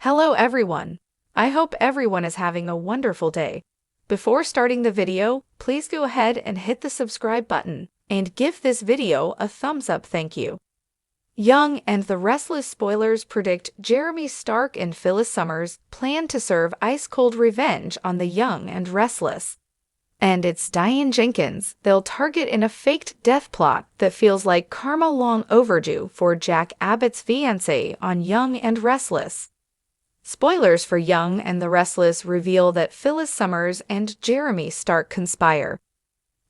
Hello everyone. I hope everyone is having a wonderful day. Before starting the video, please go ahead and hit the subscribe button and give this video a thumbs up, thank you. Y&R the Restless spoilers predict Jeremy Stark and Phyllis Summers plan to serve ice-cold revenge on the young and restless. And it's Diane Jenkins they'll target in a faked death plot that feels like karma long overdue for Jack Abbott's fiancé on Young and Restless. Spoilers for Young and the Restless reveal that Phyllis Summers and Jeremy Stark conspire.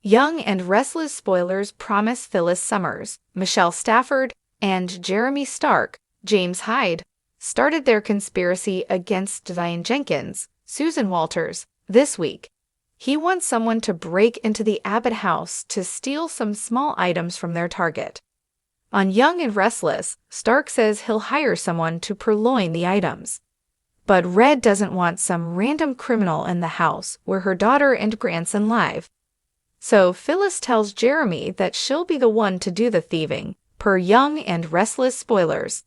Young and Restless spoilers promise Phyllis Summers, Michelle Stafford, and Jeremy Stark, James Hyde, started their conspiracy against Diane Jenkins, Susan Walters, this week. He wants someone to break into the Abbott house to steal some small items from their target. On Young and Restless, Stark says he'll hire someone to purloin the items. But Red doesn't want some random criminal in the house where her daughter and grandson live. So Phyllis tells Jeremy that she'll be the one to do the thieving, per Young and Restless spoilers.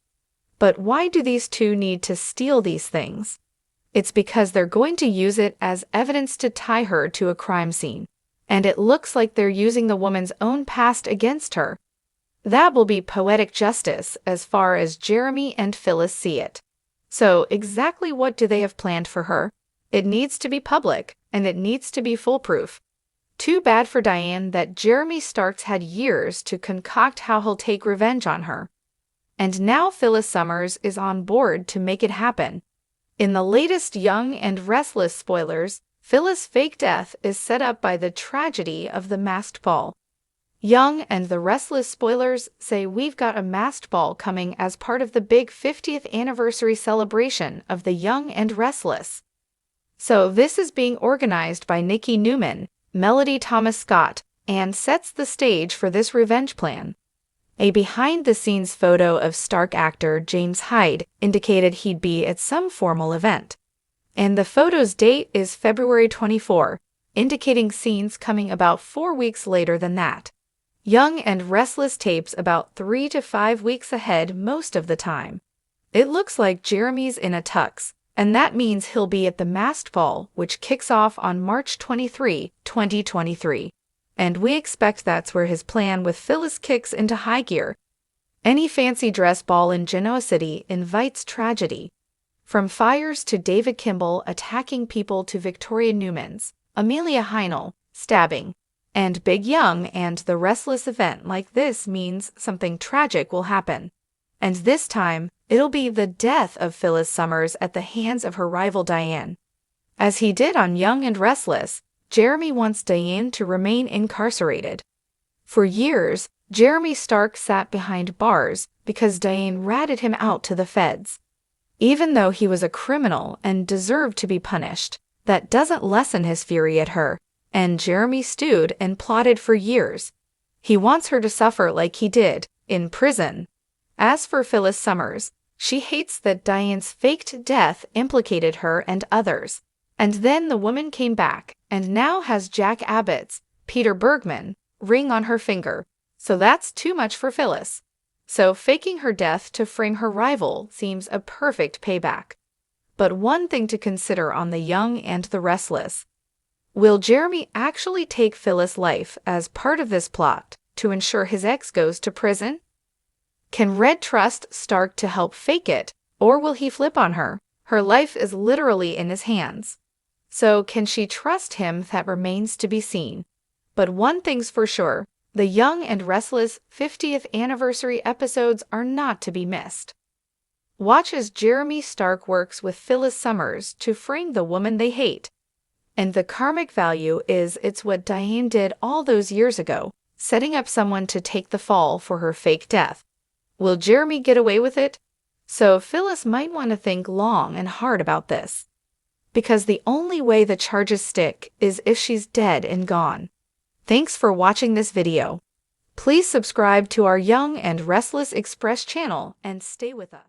But why do these two need to steal these things? It's because they're going to use it as evidence to tie her to a crime scene. And it looks like they're using the woman's own past against her. That will be poetic justice as far as Jeremy and Phyllis see it. So exactly what do they have planned for her? It needs to be public, and it needs to be foolproof. Too bad for Diane that Jeremy Stark's had years to concoct how he'll take revenge on her. And now Phyllis Summers is on board to make it happen. In the latest Young and Restless spoilers, Phyllis' fake death is set up by the tragedy of the masked ball. Young and the Restless spoilers say we've got a masked ball coming as part of the big 50th anniversary celebration of the Young and Restless. So this is being organized by Nikki Newman, Melody Thomas Scott, and sets the stage for this revenge plan. A behind-the-scenes photo of Stark actor James Hyde indicated he'd be at some formal event. And the photo's date is February 24, indicating scenes coming about 4 weeks later than that. Young and Restless tapes about 3 to 5 weeks ahead most of the time. It looks like Jeremy's in a tux, and that means he'll be at the masked ball, which kicks off on March 23, 2023. And we expect that's where his plan with Phyllis kicks into high gear. Any fancy dress ball in Genoa City invites tragedy. From fires to David Kimball attacking people to Victoria Newman's, Amelia Heinel, stabbing. And Big Young and the Restless event like this means something tragic will happen. And this time, it'll be the death of Phyllis Summers at the hands of her rival Diane. As he did on Young and Restless, Jeremy wants Diane to remain incarcerated. For years, Jeremy Stark sat behind bars because Diane ratted him out to the feds. Even though he was a criminal and deserved to be punished, that doesn't lessen his fury at her. And Jeremy stewed and plotted for years. He wants her to suffer like he did, in prison. As for Phyllis Summers, she hates that Diane's faked death implicated her and others. And then the woman came back, and now has Jack Abbott's, Peter Bergman, ring on her finger. So that's too much for Phyllis. So faking her death to frame her rival seems a perfect payback. But one thing to consider on the Young and the Restless. Will Jeremy actually take Phyllis' life as part of this plot to ensure his ex goes to prison? Can Red trust Stark to help fake it, or will he flip on her? Her life is literally in his hands. So can she trust him? That remains to be seen. But one thing's for sure, the Young and Restless 50th anniversary episodes are not to be missed. Watch as Jeremy Stark works with Phyllis Summers to frame the woman they hate. And the karmic value is it's what Diane did all those years ago, setting up someone to take the fall for her fake death. Will Jeremy get away with it? So Phyllis might want to think long and hard about this. Because the only way the charges stick is if she's dead and gone. Thanks for watching this video. Please subscribe to our Young and Restless Express channel and stay with us.